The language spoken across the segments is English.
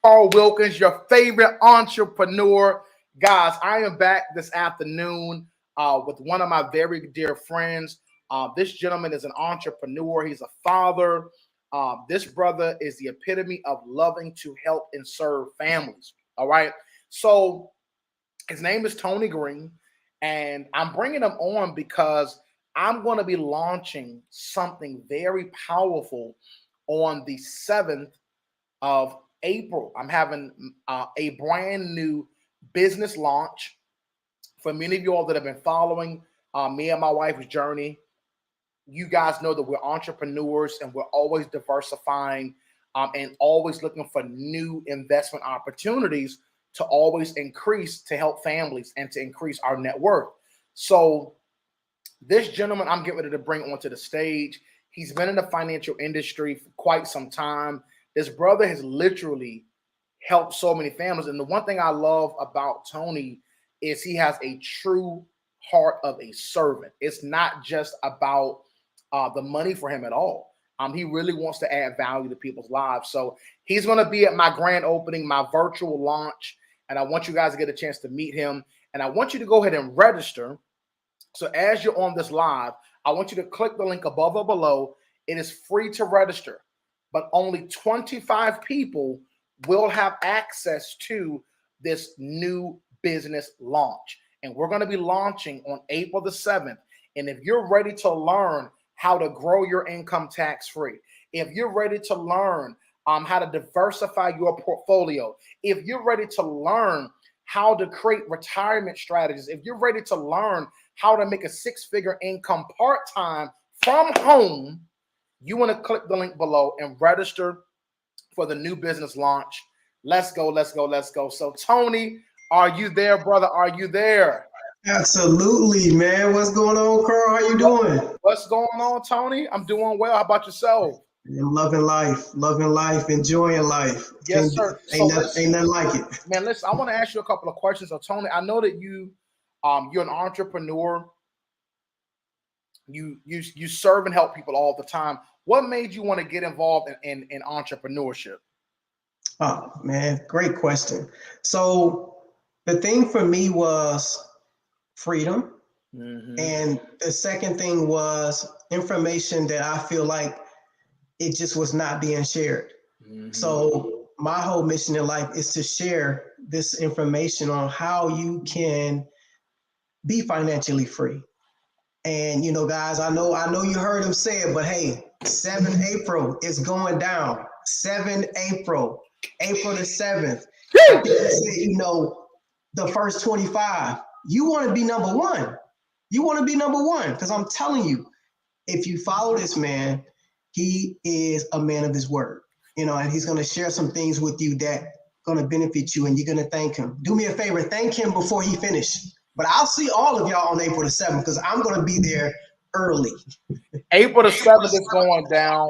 Carl Wilkins, your favorite entrepreneur. Guys, I am back this afternoon with one of my very dear friends. This gentleman is an entrepreneur. He's a father. This brother is the epitome of loving to help and serve families. All right. So his name is Tony Green, and I'm bringing him on because I'm going to be launching something very powerful on the 7th of April. I'm having a brand new business launch. For many of you all that have been following me and my wife's journey, you guys know that we're entrepreneurs and we're always diversifying and always looking for new investment opportunities to always increase, to help families and to increase our net worth. So this gentleman I'm getting ready to bring onto the stage, he's been in the financial industry for quite some time. This brother has literally helped so many families. And the one thing I love about Tony is he has a true heart of a servant. It's not just about the money for him at all. He really wants to add value to people's lives. So he's going to be at my grand opening, my virtual launch. And I want you guys to get a chance to meet him. And I want you to go ahead and register. So as you're on this live, I want you to click the link above or below. It is free to register, but only 25 people will have access to this new business launch. And we're going to be launching on April the 7th. And if you're ready to learn how to grow your income tax-free, if you're ready to learn how to diversify your portfolio, if you're ready to learn how to create retirement strategies, if you're ready to learn how to make a six-figure income part-time from home, you want to click the link below and register for the new business launch. Let's go, let's go, let's go. So Tony, are you there, brother? Are you there? Absolutely, man. What's going on, Carl? How you doing? What's going on, Tony? I'm doing well. How about yourself? I'm loving life, enjoying life. Yes, sir. Ain't nothing like it. Man, listen, I want to ask you a couple of questions. So Tony, I know that you're an entrepreneur. You serve and help people all the time. What made you want to get involved in entrepreneurship? Oh, man, great question. So the thing for me was freedom. Mm-hmm. And the second thing was information that I feel like it just was not being shared. Mm-hmm. So my whole mission in life is to share this information on how you can be financially free. And you know, guys, I know you heard him say it, but hey, 7 April is going down. 7 April, April the 7th. I think he said, you know, the first 25. You want to be number one. You want to be number one, because I'm telling you, if you follow this man, he is a man of his word, you know, and he's going to share some things with you that going to benefit you, and you're going to thank him. Do me a favor, thank him before he finishes. But I'll see all of y'all on April the 7th, because I'm going to be there early. April the 7th is going down.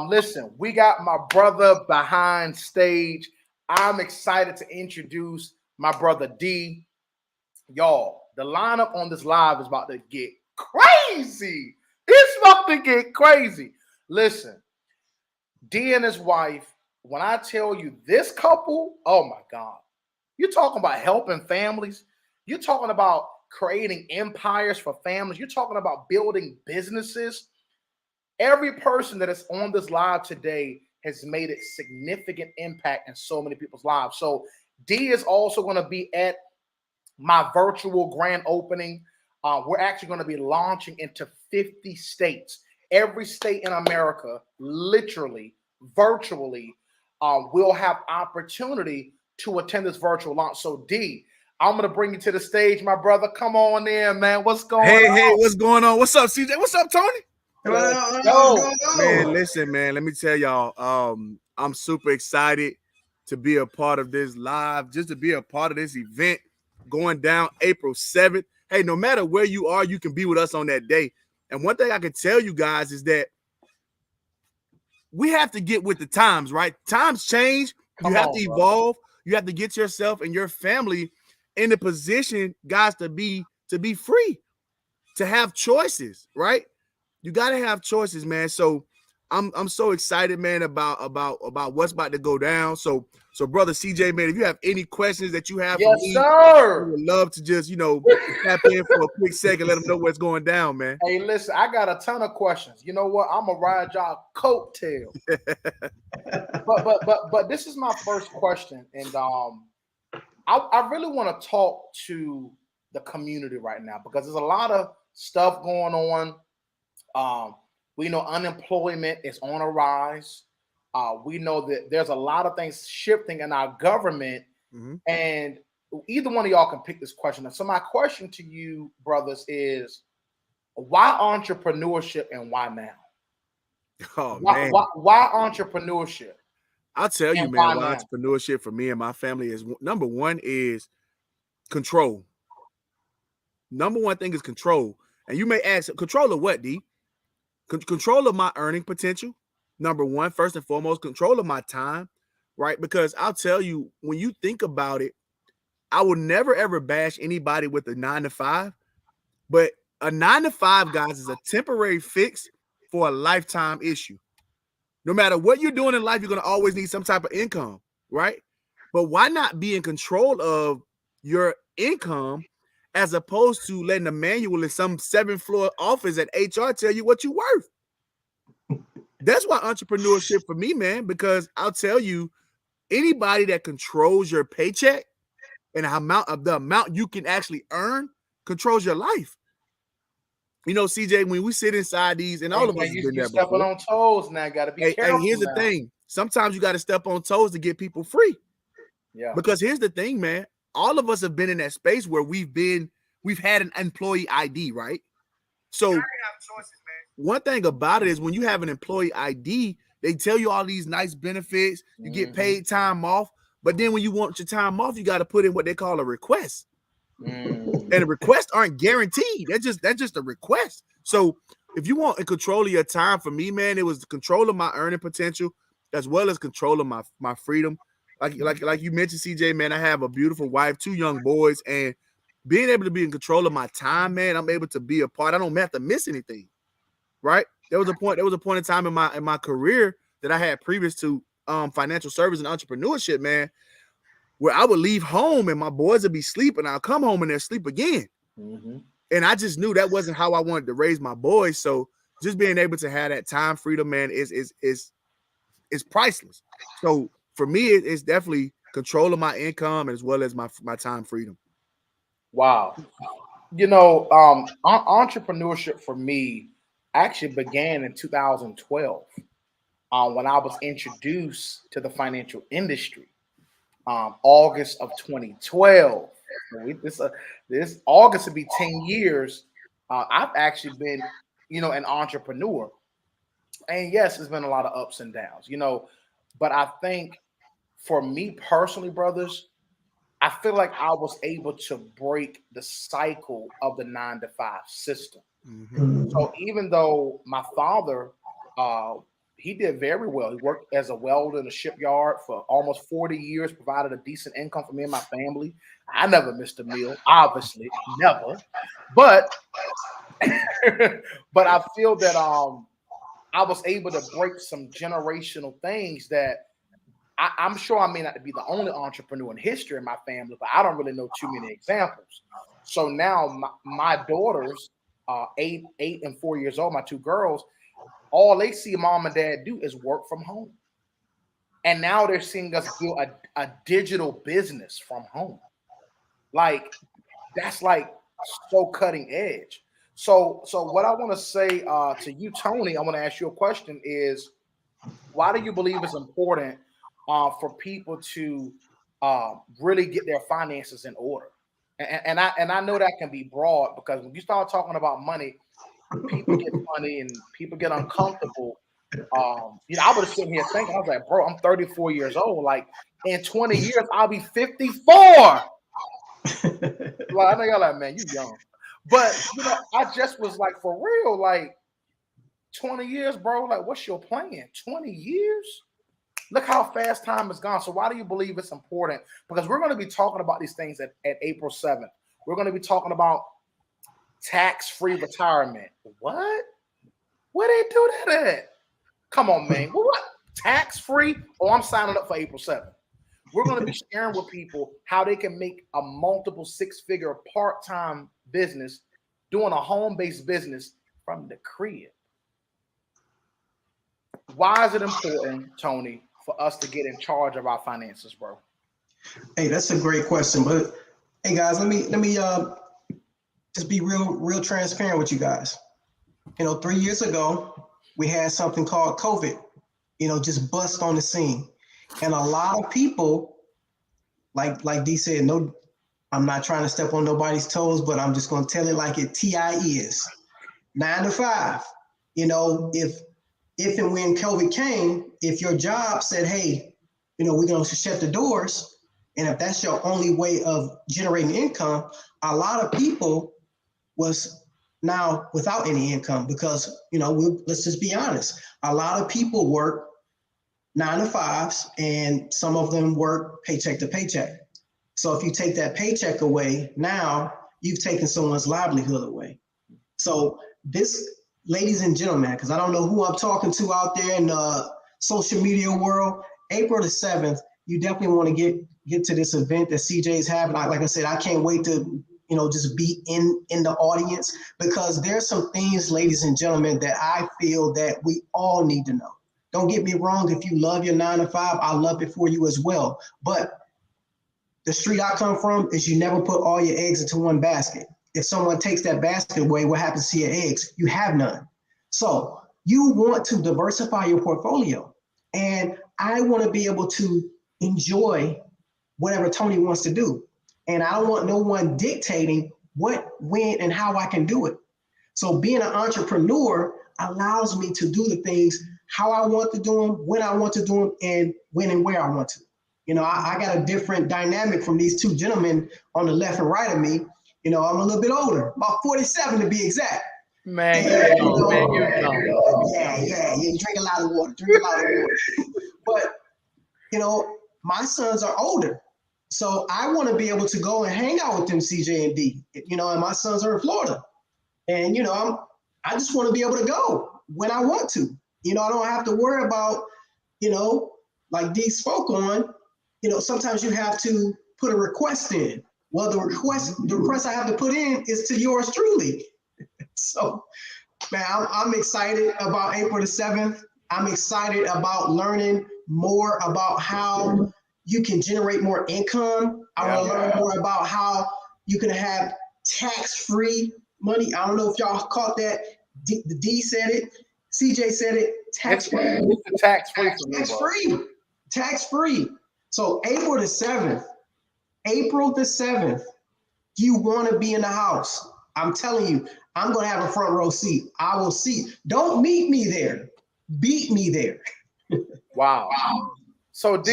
Listen, we got my brother behind stage. I'm excited to introduce my brother D. Y'all, the lineup on this live is about to get crazy. It's about to get crazy. Listen, D and his wife, when I tell you this couple, oh my God, you're talking about helping families. You're talking about creating empires for families. You're talking about building businesses. Every person that is on this live today has made a significant impact in so many people's lives. So D is also going to be at my virtual grand opening. We're actually going to be launching into 50 states. Every state in America, literally, virtually, will have opportunity to attend this virtual launch. So D, I'm going to bring you to the stage, my brother. Come on in, man. What's going on? Hey, what's going on? What's up, CJ? What's up, Tony? Yo. Man, listen, man. Let me tell y'all, I'm super excited to be a part of this live, just to be a part of this event going down April 7th. Hey, no matter where you are, you can be with us on that day. And one thing I can tell you guys is that we have to get with the times, right? Times change. You have to evolve. You have to get yourself and your family in a position, guys, to be free, to have choices, right? You got to have choices, man. So I'm so excited, man, about what's about to go down. So brother CJ, man, if you have any questions that you have for Yes, me, I sir. would love to just tap in for a quick second, let them know what's going down, man. Hey, listen, I got a ton of questions. You know what? I'm gonna ride y'all coattail. but this is my first question, and I really want to talk to the community right now because there's a lot of stuff going on. We know unemployment is on a rise. We know that there's a lot of things shifting in our government, and either one of y'all can pick this question. So my question to you, brothers, is why entrepreneurship and why now? Oh Why, man, why entrepreneurship I'll tell you, and man, why why now? entrepreneurship for me and my family is number one is control. Number one thing is control. And you may ask, control of what, D? Control of my earning potential. Number one, first and foremost, control of my time, right? Because I'll tell you, when you think about it, I will never ever bash anybody with a 9 to 5, but a 9 to 5, guys, is a temporary fix for a lifetime issue. No matter what you're doing in life, you're going to always need some type of income, right? But why not be in control of your income as opposed to letting a manual in some 7th floor office at HR tell you what you're worth? That's why entrepreneurship for me, man, because I'll tell you, anybody that controls your paycheck and the amount you can actually earn controls your life. You know, CJ, when we sit inside these, and all Hey, of us man, have been you there stepping before. on toes now. Got to be Hey, careful. here's the thing. Sometimes you got to step on toes to get people free. Yeah. Because here's the thing, man. All of us have been in that space where we've had an employee ID, right? So one thing about it is when you have an employee ID, they tell you all these nice benefits. You get paid time off. But then when you want your time off, you got to put in what they call a request. And the requests aren't guaranteed. That's just a request. So if you want control of your time, for me, man, it was the control of my earning potential as well as control of my freedom. Like you mentioned, CJ, man, I have a beautiful wife, 2 young boys, and being able to be in control of my time, man, I'm able to be a part. I don't have to miss anything, right? There was a point in time in my career that I had previous to financial service and entrepreneurship, man, where I would leave home and my boys would be sleeping. I'll come home and they'll sleep again. And I just knew that wasn't how I wanted to raise my boys. So just being able to have that time freedom, man, is priceless. So for me, it's definitely control of my income as well as my time freedom. Wow. You know, entrepreneurship for me actually began in 2012 when I was introduced to the financial industry. August of 2012. This August will be 10 years. I've actually been, an entrepreneur. And yes, it's been a lot of ups and downs, but I think for me personally, brothers, I feel like I was able to break the cycle of the 9 to 5 system. So even though my father, he did very well. He worked as a welder in a shipyard for almost 40 years, provided a decent income for me and my family. I never missed a meal, obviously, never. But but I feel that I was able to break some generational things that I'm sure I may not be the only entrepreneur in history in my family, but I don't really know too many examples. So now my daughters, 8 and 4 years old, my 2 girls, all they see mom and dad do is work from home. And now they're seeing us build a digital business from home. Like, that's like so cutting edge. So what I want to say to you, Tony, I want to ask you a question is, why do you believe it's important for people to really get their finances in order? And I know that can be broad because when you start talking about money, people get funny and people get uncomfortable. I was sitting here thinking, I was like, bro, I'm 34 years old. Like in 20 years, I'll be 54. Well, I know y'all like, man, you young. But I just was like, for real, like 20 years, bro. Like, what's your plan? 20 years? Look how fast time has gone. So why do you believe it's important? Because we're going to be talking about these things at April 7th. We're going to be talking about tax-free retirement. What? Where they do that at? Come on, man. Well, what? Tax free? Oh, I'm signing up for April 7th. We're going to be sharing with people how they can make a multiple six-figure part-time business doing a home-based business from the crib. Why is it important, Tony, for us to get in charge of our finances, bro? Hey, that's a great question. But hey, guys, let me just be real transparent with you guys. 3 years ago, we had something called COVID, just bust on the scene. And a lot of people, like D said, no, I'm not trying to step on nobody's toes, but I'm just going to tell it like it TI is. 9 to 5. If and when COVID came, if your job said, hey, we're going to shut the doors, and if that's your only way of generating income, a lot of people was now without any income because, let's just be honest. A lot of people work 9 to 5s, and some of them work paycheck to paycheck. So if you take that paycheck away, now you've taken someone's livelihood away. So this, ladies and gentlemen, because I don't know who I'm talking to out there in the social media world, April the 7th, you definitely want to get to this event that CJ is having. Like I said, I can't wait to, just be in the audience, because there's some things, ladies and gentlemen, that I feel that we all need to know. Don't get me wrong. If you love your 9 to 5, I love it for you as well. But the street I come from is you never put all your eggs into one basket. If someone takes that basket away, what happens to your eggs? You have none. So you want to diversify your portfolio. And I want to be able to enjoy whatever Tony wants to do. And I don't want no one dictating what, when, and how I can do it. So being an entrepreneur allows me to do the things how I want to do them, when I want to do them, and when and where I want to. I got a different dynamic from these two gentlemen on the left and right of me. I'm a little bit older, about 47 to be exact. Man, Yeah, you drink a lot of water, But, my sons are older. So I want to be able to go and hang out with them, CJ and D, and my sons are in Florida. And, I just want to be able to go when I want to. I don't have to worry about, like D spoke on, sometimes you have to put a request in. Well, the request I have to put in is to yours truly. So, man, I'm excited about April the 7th. I'm excited about learning more about how you can generate more income. I want to learn more about how you can have tax-free money. I don't know if y'all caught that. D said it. CJ said it. Tax-free. It's tax-free for me, Tax-free. Tax-free. So April the 7th, you want to be in the house. I'm telling you, I'm going to have a front row seat. I will see. Don't meet me there. Beat me there. Wow. So, D,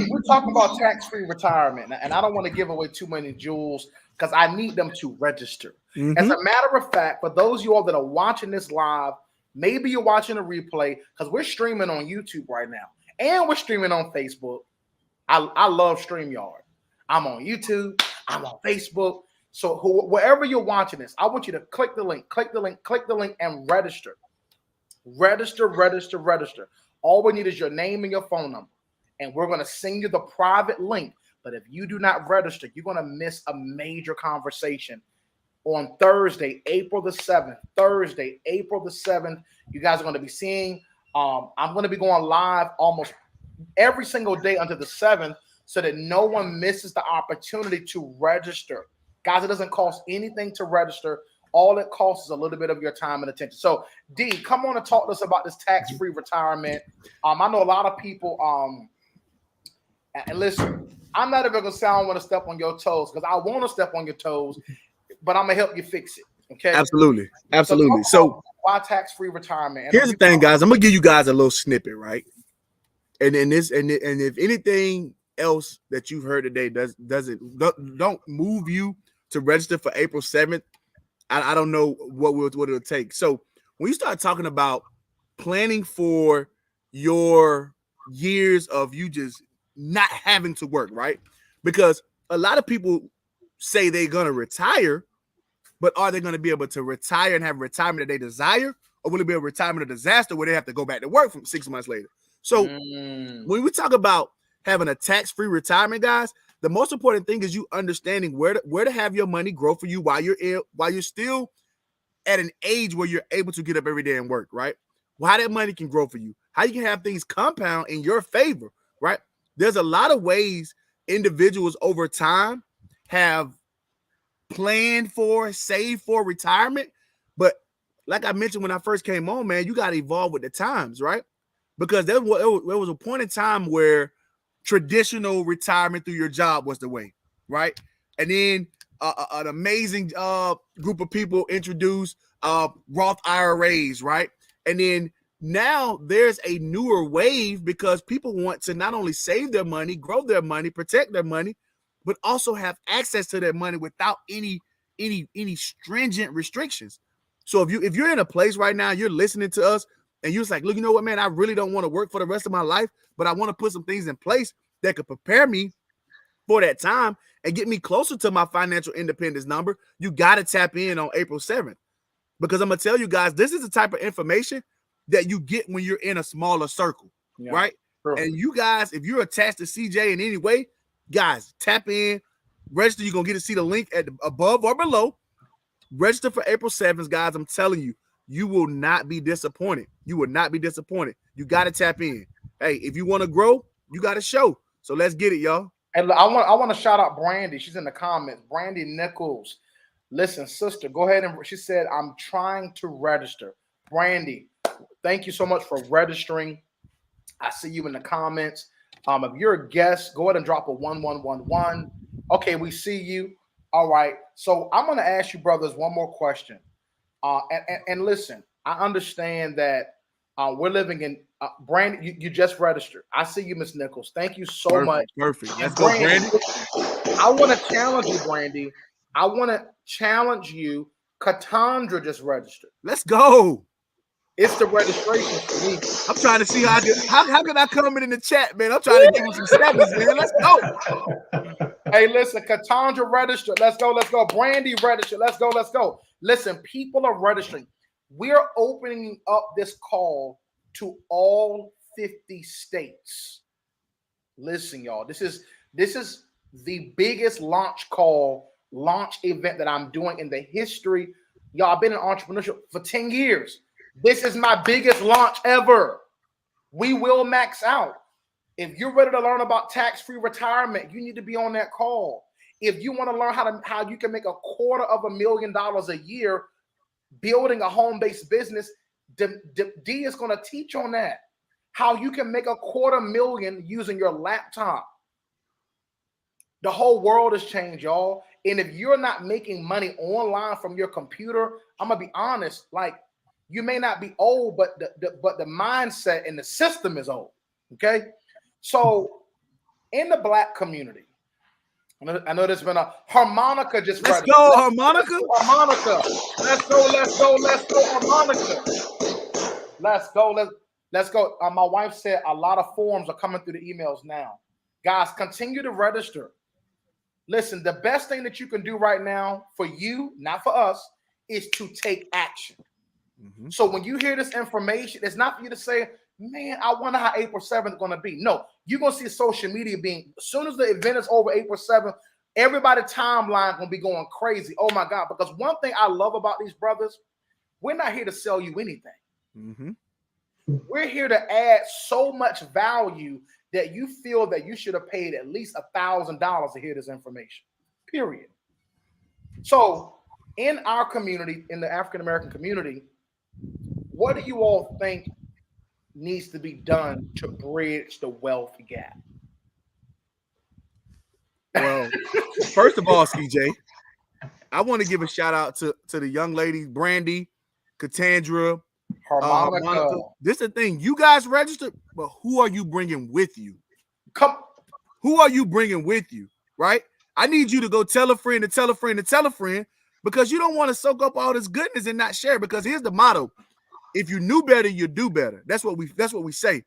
we're talking about tax-free retirement, and I don't want to give away too many jewels because I need them to register. Mm-hmm. As a matter of fact, for those of you all that are watching this live, maybe you're watching a replay because we're streaming on YouTube right now, and we're streaming on Facebook. I love StreamYard. I'm on YouTube. I'm on Facebook. So wherever you're watching this, I want you to click the link, and register. Register. All we need is your name and your phone number. And we're going to send you the private link. But if you do not register, you're going to miss a major conversation on Thursday, April the 7th. You guys are going to be seeing, I'm going to be going live almost every single day until the 7th so that no one misses the opportunity to register. Guys, it doesn't cost anything to register. All it costs is a little bit of your time and attention. So, D, come on and talk to us about this tax-free retirement. I know a lot of people, and listen, I'm not even going to say I don't want to step on your toes because I want to step on your toes, but I'm going to help you fix it, okay? Absolutely. So why tax-free retirement? And here's the thing, guys. I'm going to give you guys a little snippet, right? And if anything else that you've heard today don't move you to register for April 7th, I don't know what it'll take. So when you start talking about planning for your years of you just not having to work, right? Because a lot of people say they're going to retire, but are they going to be able to retire and have retirement that they desire? or will it be a retirement or disaster where they have to go back to work from 6 months later? So when we talk about having a tax-free retirement, guys, the most important thing is you understanding where to have your money grow for you while you're still at an age where you're able to get up every day and work, right? How that money can grow for you, how you can have things compound in your favor, right? There's a lot of ways individuals over time have planned for, saved for retirement. But like I mentioned when I first came on, man, you got to evolve with the times, right? Because there was a point in time where traditional retirement through your job was the way, right? And then an amazing group of people introduced Roth IRAs, right? And then now there's a newer wave because people want to not only save their money, grow their money, protect their money, but also have access to their money without any stringent restrictions. So if you're in a place right now, you're listening to us, and you're just like, look, you know what, man, I really don't want to work for the rest of my life, but I want to put some things in place that could prepare me for that time and get me closer to my financial independence number. You got to tap in on April 7th, because I'm going to tell you guys, this is the type of information that you get when you're in a smaller circle, right? True. And you guys, if you're attached to CJ in any way, guys, tap in, register. You're going to see the link at the above or below. Register for April 7th, guys. I'm telling you, you will not be disappointed. You will not be disappointed. You got to tap in. Hey, if you want to grow, you got to show. So let's get it, y'all. And I want to shout out Brandy. She's in the comments. Brandy Nichols. Listen, sister, go ahead and she said, I'm trying to register. Brandy, thank you so much for registering. I see you in the comments. If you're a guest, go ahead and drop a 1111. Okay, we see you. All right. So I'm going to ask you, brothers, one more question. And listen, I understand that we're living in Brandy. You just registered. I see you, Miss Nichols. Thank you so much. Perfect. Let's go, Brandy. I want to challenge you, Brandy. I want to challenge you. Katandra just registered. Let's go. It's the registration for me. I'm trying to see how can I comment in the chat, man? I'm trying to give him some sevens, man. Let's go. Hey, listen, Katandra registered. Let's go. Let's go. Brandy registered. Let's go. Let's go. Listen, people are registering. We're opening up this call to all 50 states. Listen, y'all. This is the biggest launch event that I'm doing in the history. Y'all, I've been in entrepreneurship for 10 years. This is my biggest launch ever. We will max out. If you're ready to learn about tax-free retirement, you need to be on that call. If you want to learn how you can make $250,000 a year building a home-based business, D is going to teach on that. How you can make $250,000 using your laptop. The whole world has changed, y'all. And if you're not making money online from your computer, I'm gonna be honest, like, you may not be old, but the mindset and the system is old. Okay. So in the Black community, I know there's been a harmonica just let's go, harmonica. Harmonica. Let's go, harmonica. Let's go. My wife said a lot of forms are coming through the emails now. Guys, continue to register. Listen, the best thing that you can do right now for you, not for us, is to take action. Mm-hmm. So when you hear this information, it's not for you to say, man, I wonder how April 7th is going to be. No, you're going to see social media being, as soon as the event is over April 7th, everybody's timeline going to be going crazy. Oh my God. Because one thing I love about these brothers, we're not here to sell you anything. Mm-hmm. We're here to add so much value that you feel that you should have paid at least $1,000 to hear this information, period. So in our community, in the African-American community, what do you all think needs to be done to bridge the wealth gap? Well, first of all, CJ, I want to give a shout out to the young ladies, Brandy, Katandra, Harmonica. This is the thing. You guys registered, but who are you bringing with you? Who are you bringing with you, right? I need you to go tell a friend to tell a friend to tell a friend, because you don't want to soak up all this goodness and not share. Because here's the motto: if you knew better, you do better. That's what we say.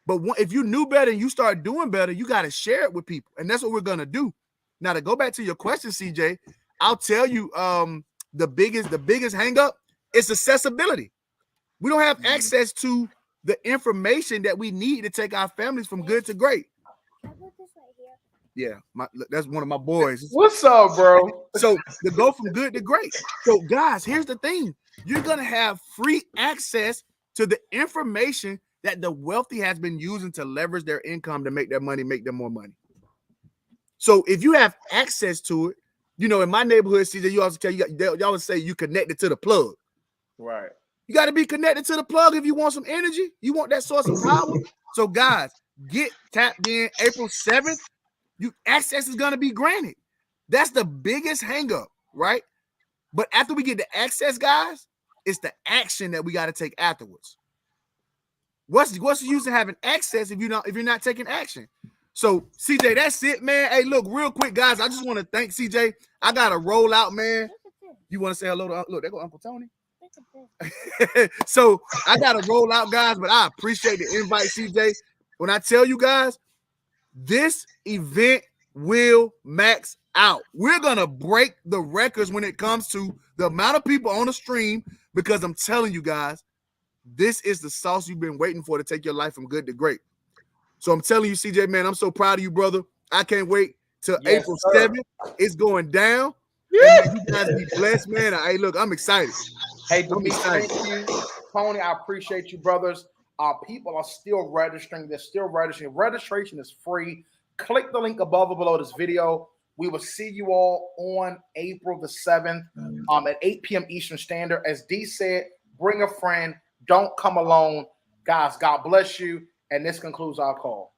But if you knew better and you start doing better, you got to share it with people, and that's what we're gonna do. Now, to go back to your question, CJ, I'll tell you, the biggest hang up is accessibility. We don't have access to the information that we need to take our families from good to great. Yeah, that's one of my boys. What's up, bro? So to go from good to great. So guys, here's the thing. You're going to have free access to the information that the wealthy has been using to leverage their income to make their money, make them more money. So if you have access to it, you know, in my neighborhood, CJ, you also tell y'all always say you connected to the plug. Right. You got to be connected to the plug if you want some energy. You want that source of power. So guys, get tapped in April 7th. Access is going to be granted. That's the biggest hang up, right? But after we get the access, guys, it's the action that we got to take afterwards. What's the use of having access if you're not taking action? So CJ, that's it, man. Hey, look, real quick, guys. I just want to thank CJ. I got to roll out, man. You want to say hello to look? There go Uncle Tony. So I got to roll out, guys. But I appreciate the invite, CJ. When I tell you guys, this event will max out. We're going to break the records when it comes to the amount of people on the stream, because I'm telling you guys, this is the sauce you've been waiting for to take your life from good to great. So I'm telling you, CJ, man, I'm so proud of you, brother. I can't wait till April 7th. It's going down. Yeah. You guys be blessed, man. Hey, look, I'm excited. Hey, Demetrius, thank you. Tony, I appreciate you, brothers. People are still registering. They're still registering. Registration is free. Click the link above or below this video. We will see you all on April the 7th at 8 p.m. Eastern Standard. As D said, bring a friend. Don't come alone. Guys, God bless you. And this concludes our call.